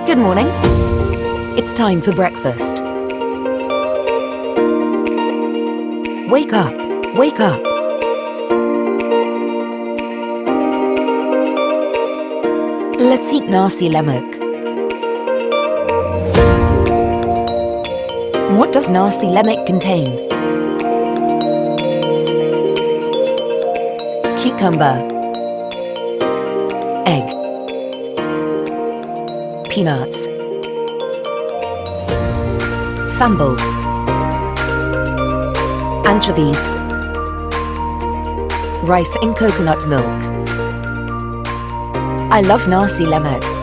Good morning. It's time for breakfast. Wake up, wake up. Let's eat nasi lemak. What does nasi lemak contain? Cucumber, egg, peanuts, sambal, anchovies, rice and coconut milk. I love nasi lemak.